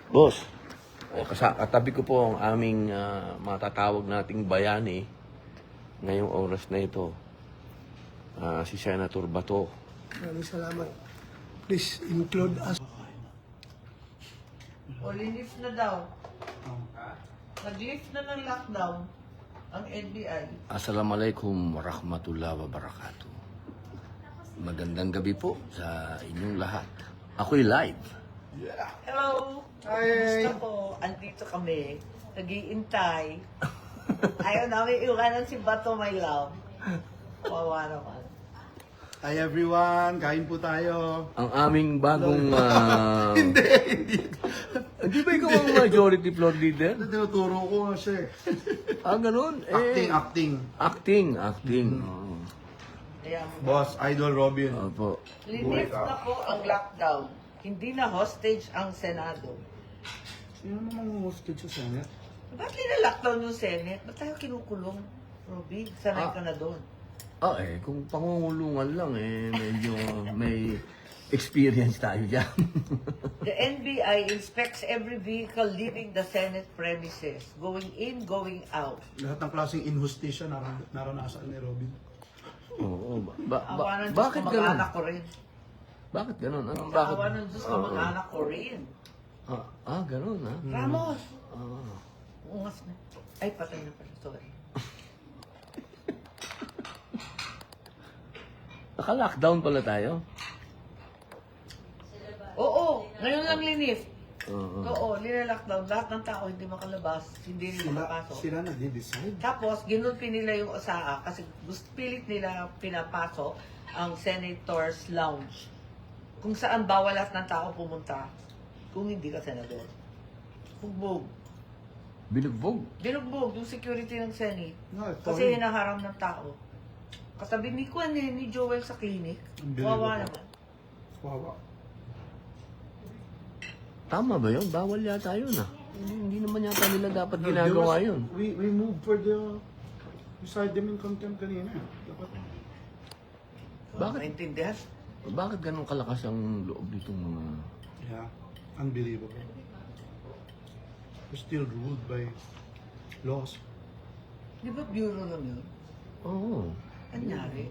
Boss, katabi ko po ang aming matatawag nating bayani ngayong oras na ito. Si Senator Bato. Maraming salamat. Please include us. O, lilift na daw. Nag-lift na ng lockdown ang NBI. Assalamualaikum warahmatullahi wabarakatuh. Magandang gabi po sa inyong lahat. Ako'y live. Hello! Hi! Gusto po, andito kami. Nag-iintay. Ayaw namin iwanan si Bato, my love. Wawa naman. Hi everyone, kain po tayo. Ang aming bagong... Hindi. Di ba ikaw ang majority floor leader? Tinuturo ko nga siya. Ganun? Acting. Acting. Oo. Ayan. Boss, Idol Robin. Opo. Lilift na po ang lockdown. Hindi na hostage ang Senado. Sino namang hostage sa Senate? Ba't nila-lockdown yung Senate? Ba't tayo kinukulong? Robby, sanay ka na doon. Kung pangungulungan lang medyo may experience tayo dyan. The NBI inspects every vehicle leaving the Senate premises, going in, going out. Lahat ng klaseng inhustisya naranasan ni Robin. Oo. Awa ng Diyos Bakit ko, ganun? mag-anak ko rin. Bakit ganun? Bakit? Awa ng Diyos ko, mag-anak ko rin. Ganun ha? Ramos! Ah. Ungas na. Ay, patay na pala. Sorry. Naka-lockdown pala tayo? Oo, ngayon lang linif. Oo. Oo, nila-lockdown. Lahat ng tao hindi makalabas, hindi nila makapasok. Sila nag-decide. Tapos, ginulpi nila yung OSAA kasi pilit nila pinapasok ang Senator's Lounge. Kung saan bawal lahat ng tao pumunta kung hindi ka senador. Bugbog. Binugbog? Binugbog yung security ng Senate. No, Kasi hinaharam ng tao. Katabi ni Kwan ni Joel sa clinic. Wawa naman. Wawa. Tama ba yun? Bawal yata yun Hindi naman yata nila dapat ginagawa yun. We moved for the... We cited them in contempt kanina. Dapat... Bakit? Maintindihan? Bakit ganun kalakas ang loob nitong mga... Yeah. Unbelievable. We're still ruled by laws. Di ba bureau lang yun? Oo. Anyari?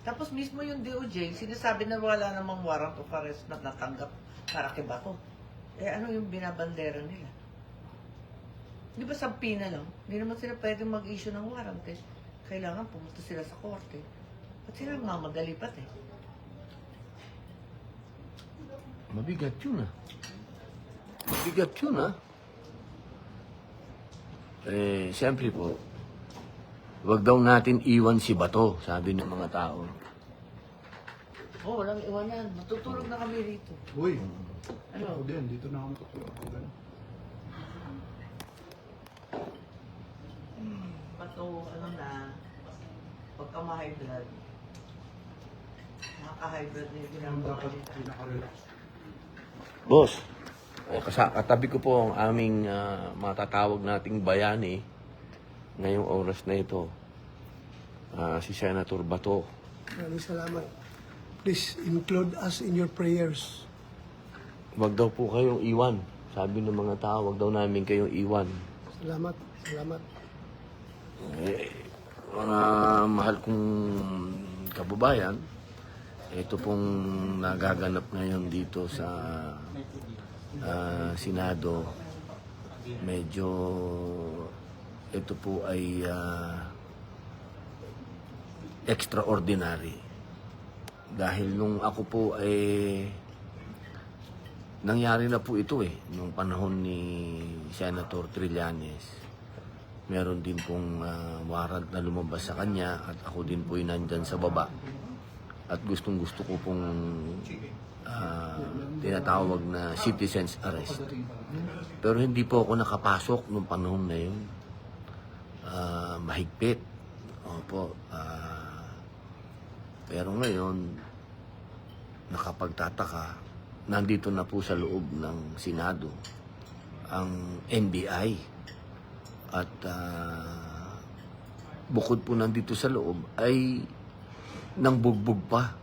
Tapos mismo yung DOJ, sinasabi na wala namang warrant of arrest na natanggap para kay Bato. Ano yung binabandera nila? Di ba sampi na lang? Hindi naman sila pwedeng mag-issue ng warrant Kailangan pumunta sila sa korte. At sila mamadali pat Mabigat yun Mabigat yun siyempre po, wag daw natin iwan si Bato, sabi ng mga tao. walang iwanan. Matutulog na kami rito. Uy, Ano? ako din. Dito na ako matutulog. Bato, pagka ma-high blood, nakaka-high blood na yung Ang ginagawa dapat nila. pinaka-relax. Boss, katabi ko po ang aming matatawag nating bayani ngayong oras na ito. Si Senator Bato. Maraming salamat. Please include us in your prayers. Wag daw po kayong iwan. Sabi ng mga tao, wag daw namin kayong iwan. Salamat. Mga mahal kong kababayan, ito pong nagaganap ngayon dito sa Senado. Medyo ito po ay extraordinary. Dahil nung ako po ay nangyari na po ito nung panahon ni Senator Trillanes. Meron din pong warrant na lumabas sa kanya at ako din po ay nandyan sa baba. At gustong-gusto ko pong tinatawag na citizen's arrest. Pero hindi po ako nakapasok nung panahon na yun. Mahigpit. Opo. Pero ngayon, nakapagtataka, nandito na po sa loob ng Senado ang NBI. At bukod po nandito sa loob ay nang bugbog pa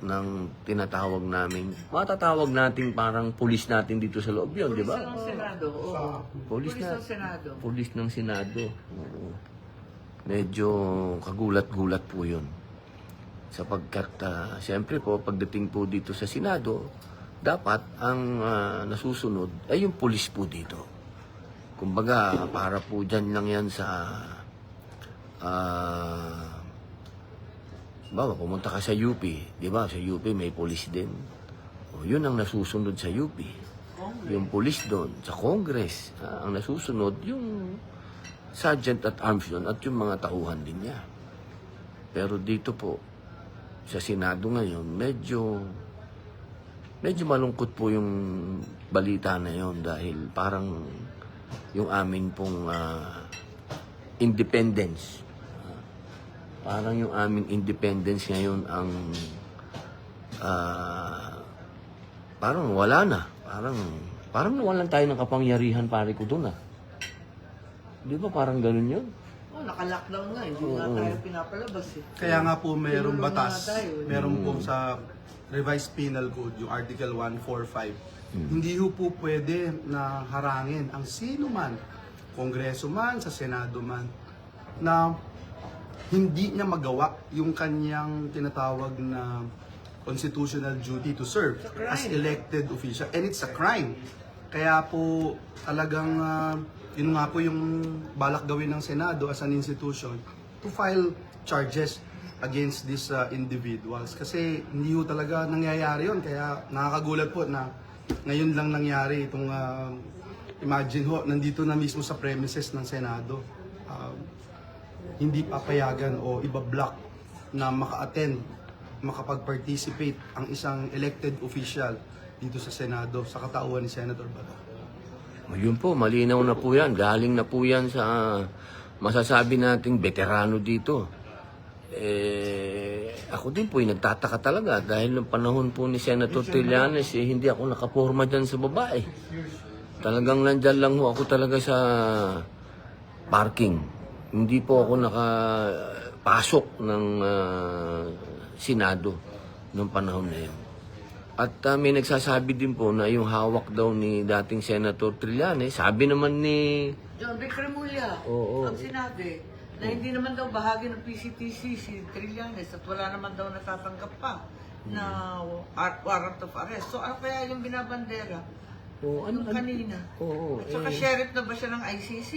ng tinatawag namin, matatawag natin parang pulis natin dito sa loob yun, di Pulis ba? ng Senado, oo. Pulis Pulis na. ng Senado. Pulis ng Senado. Oo. Medyo kagulat-gulat po yun. Sapagkat, siyempre po, pagdating po dito sa Senado, dapat ang nasusunod ay yung pulis po dito. Kumbaga, para po dyan lang yan sa... bawa, pumunta ka sa UP, di ba? Sa UP may pulis din. O, yun ang nasusunod sa UP. Yung pulis doon, sa Congress, ang nasusunod, yung sergeant at arms yun, at yung mga tauhan din niya. Pero dito po, sa Senado ngayon, medyo malungkot po yung balita na yun dahil parang yung amin pong independence. Parang yung aming independence ngayon ang parang wala na. Parang nawalan tayo ng kapangyarihan, pare ko doon. Di ba parang ganun yun? Oh, naka-lockdown nga, hindi nga tayo pinapalabas eh. Kaya nga po mayroong Tinulungan batas, nga tayo, eh. meron po sa Revised Penal Code, yung Article 145. Hindi po pwede na harangin ang sino man, Kongreso man, sa Senado man, na hindi niya magawa yung kanyang tinatawag na constitutional duty to serve as elected official. And it's a crime. Kaya po talagang yun nga po yung balak gawin ng Senado as an institution to file charges against these individuals. Kasi hindi ho talaga nangyayari yun. Kaya nakakagulat po na ngayon lang nangyari itong imagine ho, nandito na mismo sa premises ng Senado. Hindi papayagan o iba-block na maka-attend, makapag-participate ang isang elected official dito sa Senado sa katauhan ni Senator Bato. Yun po, malinaw na po yan. Galing na po yan sa masasabi nating veterano dito. Ako din po nagtataka talaga dahil ng panahon po ni Senator Trillanes, hindi ako nakaporma dyan sa babae. Talagang nandyan lang ho ako talaga sa parking. Hindi po ako nakapasok ng Senado noong panahon na yun. At may nagsasabi din po na yung hawak daw ni dating Senator Trillanes, sabi naman ni... John Vic Remulla, Oo. ang sinabi na hindi naman daw bahagi ng PCTC si Trillanes at wala naman daw natatanggap pa na warrant of arrest. So ano kaya yung binabandera? Yung kanina. Oo. At saka sheriff na ba siya ng ICC?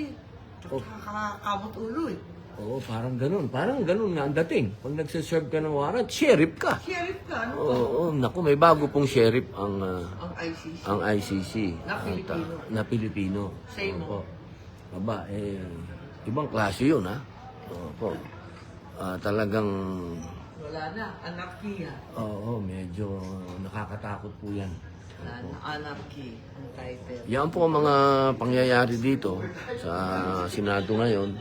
Kakabot ulo eh. Oo, parang ganun. Parang ganun nga ang dating. Pag nagsaserve ka ng warrant, sheriff ka. Sheriff ka, ano? Oo, naku, may bago pong sheriff ang Ang ICC. ang ICC. Na Pilipino. Na Pilipino. Same Opo. Aba, ibang klase yun, ha? Opo. Talagang, Wala na, anarkiya. oo, medyo nakakatakot po yan. Wala na, anarchy ang title. Yan po ang mga pangyayari dito sa Senado ngayon.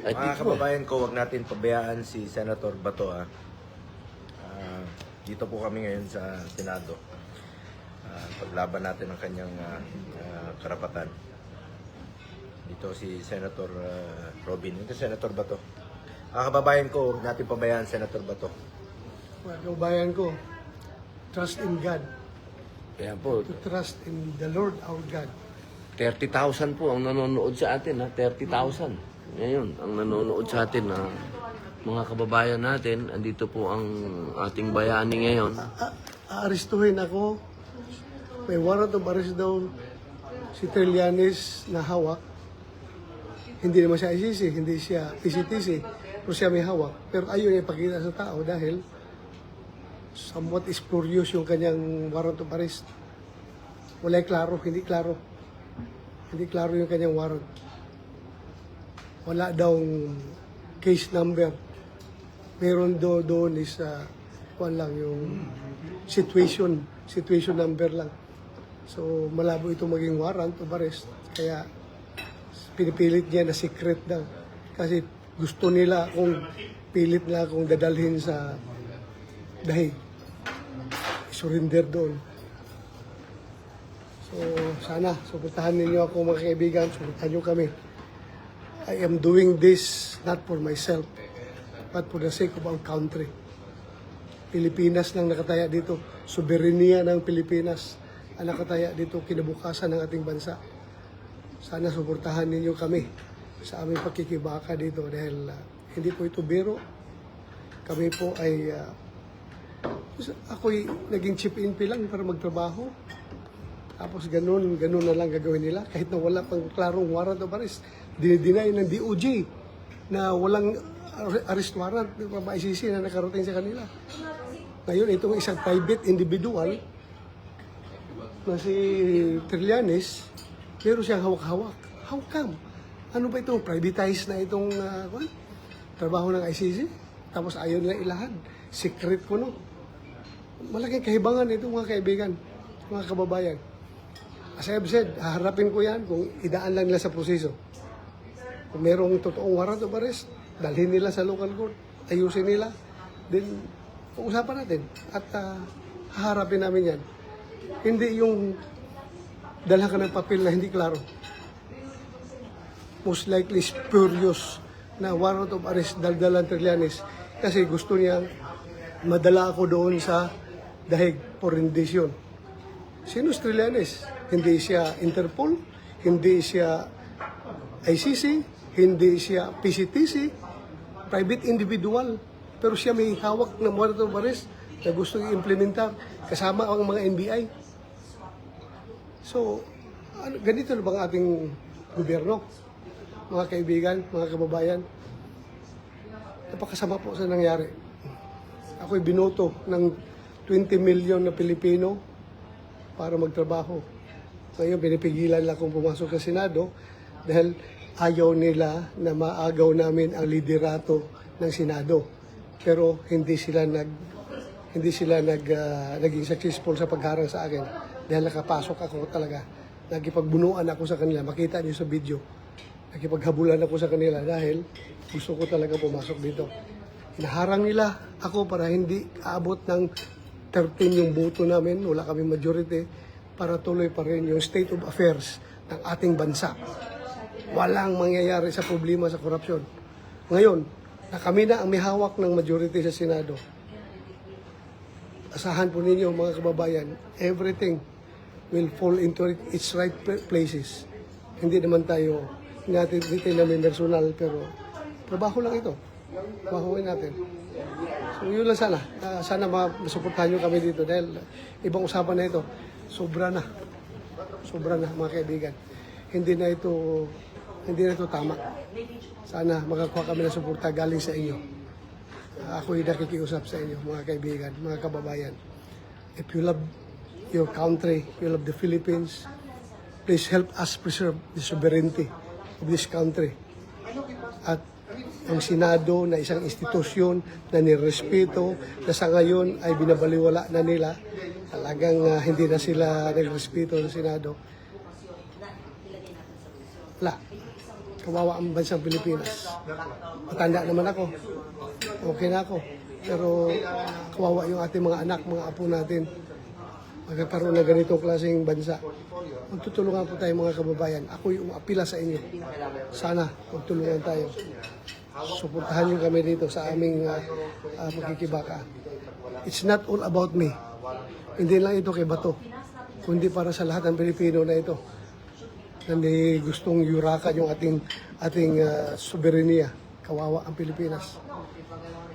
At Mga dito, kababayan ko, wag natin pabayaan si Senator Bato. Dito po kami ngayon sa Senado. Paglaban natin ang kanyang karapatan. Dito si Senator Robin. Ito Senator Bato. Mga kababayan ko, wag natin pabayaan Senator Bato. Mga kabayan ko, trust in God. kaya po, To trust in the Lord our God. 30,000 po ang nanonood sa atin, ha? 30,000. Ngayon, ang nanonood sa atin, na mga kababayan natin, andito po ang ating bayani ngayon. Aarestuhin ako. May warrant of arrest daw si Trillanes na hawak. Hindi naman siya ICC, hindi siya PCTC, pero siya may hawak. Pero ayaw niya ipakita sa tao dahil somewhat spurious yung kanyang warrant of arrest. Wala klaro, hindi klaro. Hindi klaro yung kanyang warrant. Wala daw case number. Meron doon is lang yung situation number lang. So malabo ito maging warrant of arrest. Kaya pinipilit niya na secret daw. Kasi gusto nila kung pilit na kung dadalhin sa dahig. Surrender doon. So sana, suportahan ninyo ako mga kaibigan, suportahan nyo kami. I am doing this not for myself, but for the sake of our country. Pilipinas lang nakataya dito. Soberenya ng Pilipinas ang nakataya dito, kinabukasan ng ating bansa. Sana suportahan ninyo kami sa aming pakikibaka dito dahil hindi po ito biro. Kami po ay ako'y naging chip in lang para magtrabaho. Tapos ganun na lang gagawin nila kahit na wala pang klarong warrant of arrest. Dinideny ng DOJ na walang arrest warrant ng ICC na nakarating sa kanila. Ngayon, itong isang private individual na si Trillanes, meron siyang hawak-hawak. How come? Ano ba itong privatized na itong trabaho ng ICC? Tapos ayaw nila ilahad. Secret ko, no? Malaking kahibangan ito, mga kaibigan, mga kababayan. As I have said, haharapin ko yan kung idaan lang nila sa proseso. Kung merong totoong warrant of arrest, dalhin nila sa local court, ayusin nila, then pag-usapan natin at haharapin namin yan. Hindi yung dalhan ka ng papel na hindi klaro. Most likely spurious na warrant of arrest daldalan Trillanes kasi gusto niya madala ako doon sa dahig for rendition. Sino si Trillanes? Hindi siya Interpol, hindi siya ICC, hindi siya PCTC, private individual. Pero siya may hawak ng warrant of arrest na gusto i-implementar kasama ang mga NBI. So, ganito na ba ang ating gobyerno? Mga kaibigan, mga kababayan, napakasama po sa nangyari. Ako'y binoto ng 20 million na Pilipino para magtrabaho. Ngayon, pinipigilan lang akong pumasok sa Senado dahil ayaw nila na maagaw namin ang liderato ng Senado. Pero hindi sila naging successful sa pagharang sa akin dahil nakapasok ako talaga. Nagipagbunuan ako sa kanila. Makita niyo sa video. Nakipaghabulan ako sa kanila dahil gusto ko talaga pumasok dito. Hinaharang nila ako para hindi aabot ng 13 yung boto namin. Wala kami majority para tuloy pa rin yung state of affairs ng ating bansa. Walang mangyayari sa problema sa korupsyon. Ngayon, na kami na ang may hawak ng majority sa Senado. Asahan po ninyo mga kababayan, everything will fall into its right places. Hindi naman tayo natin namin personal, pero trabaho lang ito. Trabahoin natin. So yun lang sana. Sana masuportahan nyo kami dito dahil ibang usapan na ito. Sobra na. Sobra na mga kaibigan. Hindi na ito tama. Sana makakuha kami ng suporta galing sa inyo. Ako'y nakikiusap sa inyo, mga kaibigan, mga kababayan. If you love your country, you love the Philippines, please help us preserve the sovereignty of this country. At ang Senado na isang institusyon na nirespeto, na sa ngayon ay binabaliwala na nila, talagang hindi na sila nagrespeto sa Senado. Wala. Kawawa ang bansang Pilipinas. Matanda naman ako. Okay na ako. Pero kawawa yung ating mga anak, mga apo natin. Magkakaroon ng ganitong klaseng bansa. Magtutulungan po tayo mga kababayan. Ako yung apila sa inyo. Sana magtulungan tayo. Suportahan niyo kami dito sa aming pagkikibaka. It's not all about me. Hindi lang ito kay Bato. Kundi para sa lahat ng Pilipino na ito. Hindi gustong yurakan yung ating soberenya. Kawawa ang Pilipinas.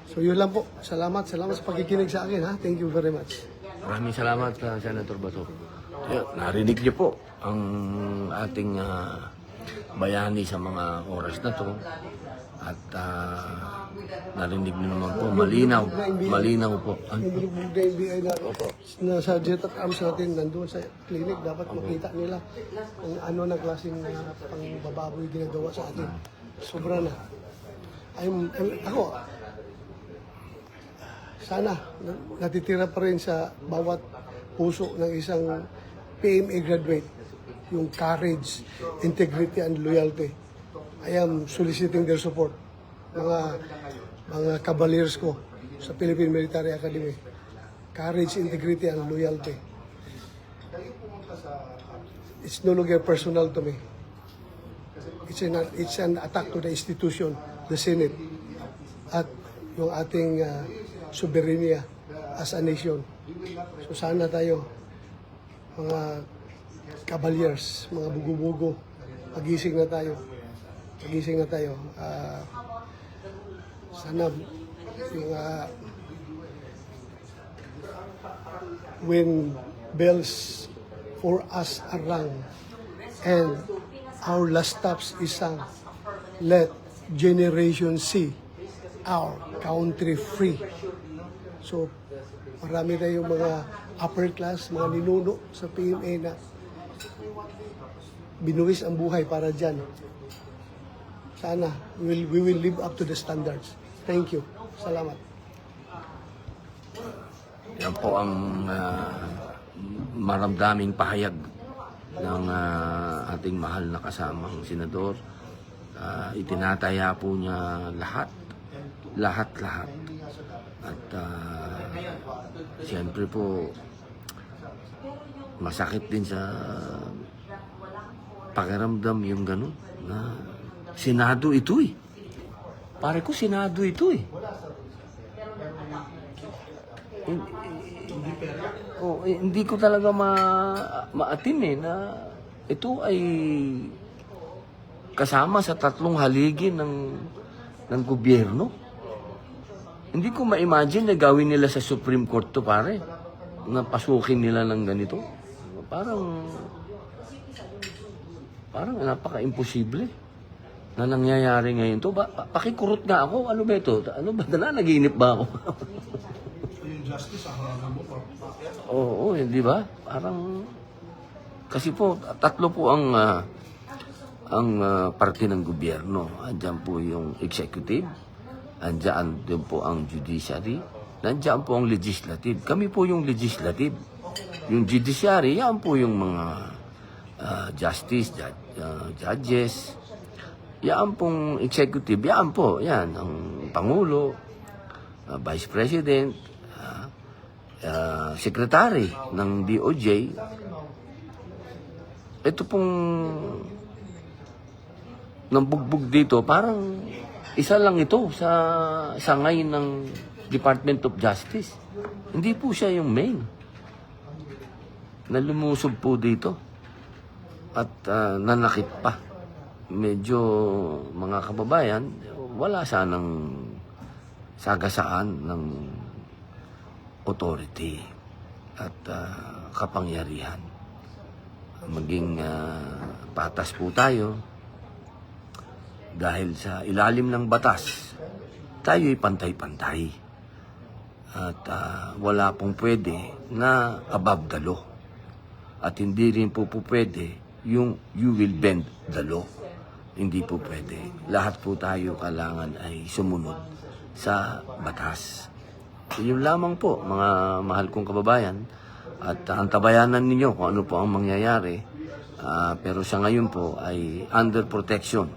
So yun lang po. Salamat sa pagkikinig sa akin. Thank you very much. Maraming salamat, Senator Bato. Narinig niyo po ang ating bayani sa mga oras na to. At narinig niyo naman po, malinaw po. Yung binubog na NBI na sa jet at arms natin nandun sa clinic, dapat makita nila kung ano na klaseng pangbababoy ginagawa sa atin. Sobra na. Ako, sana natitira pa rin sa bawat puso ng isang PMA graduate yung courage, integrity, and loyalty. I am soliciting their support. Mga cavaliers ko sa Philippine Military Academy. Courage, integrity, and loyalty. It's no longer personal to me. It's an attack to the institution, the Senate, at yung ating soberenya as a nation. So sana tayo, mga kabalyers, mga bugo-bugo, magising na tayo. Magising na tayo. Sana yung when bells for us are rung and our last stops is sung, let generation see our country free. So, marami tayong mga upper class, mga ninuno sa PMA na binuwis ang buhay para dyan. Sana, we will live up to the standards. Thank you. Salamat. Yan po ang maramdaming pahayag ng ating mahal na kasamang senador. Itinataya po niya lahat. At siyempre po, masakit din sa pakiramdam yung gano'n na Senado ito eh. Pare ko, Senado ito eh. Hindi ko talaga maatim eh na ito ay kasama sa 3 haligi ng gobyerno. Hindi ko ma-imagine na gawin nila sa Supreme Court to, pare. Na pasukin nila ng ganito. Parang napaka-imposible na nangyayari ngayon to. Pakikurot nga ako. Ano ba ito? Ano ba? Naginip ba ako? Yung justice, mo pa. Oo, hindi ba? Parang kasi po 3 po ang parte ng gobyerno. Andiyan po yung executive, andiyan din po ang judiciary, nandiyan po ang legislative. Kami po yung legislative. Yung judiciary, yan po yung mga judges. Yan pong executive, yan po, yan ang Pangulo, Vice President, Secretary ng DOJ. Ito pong nambugbog dito, parang isa lang ito sa sangay ng Department of Justice. Hindi po siya yung main na lumusob po dito at nanakit pa. Medyo, mga kababayan, wala sanang sagasaan ng authority at kapangyarihan. Maging patas po tayo dahil sa ilalim ng batas, tayo'y pantay-pantay. At wala pong pwede na above the law. At hindi rin po pwede yung you will bend the law. Hindi po pwede. Lahat po tayo kailangan ay sumunod sa batas. Yun lamang po, mga mahal kong kababayan. At antabayanan ninyo kung ano po ang mangyayari. Pero sa ngayon po ay under protection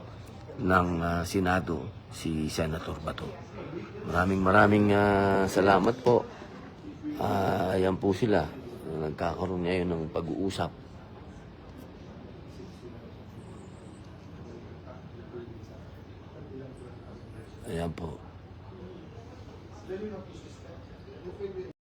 ng Senado si Senator Bato. Maraming salamat po. Ayan po sila. Nagkakaroon ngayon ng pag-uusap. Ayan po.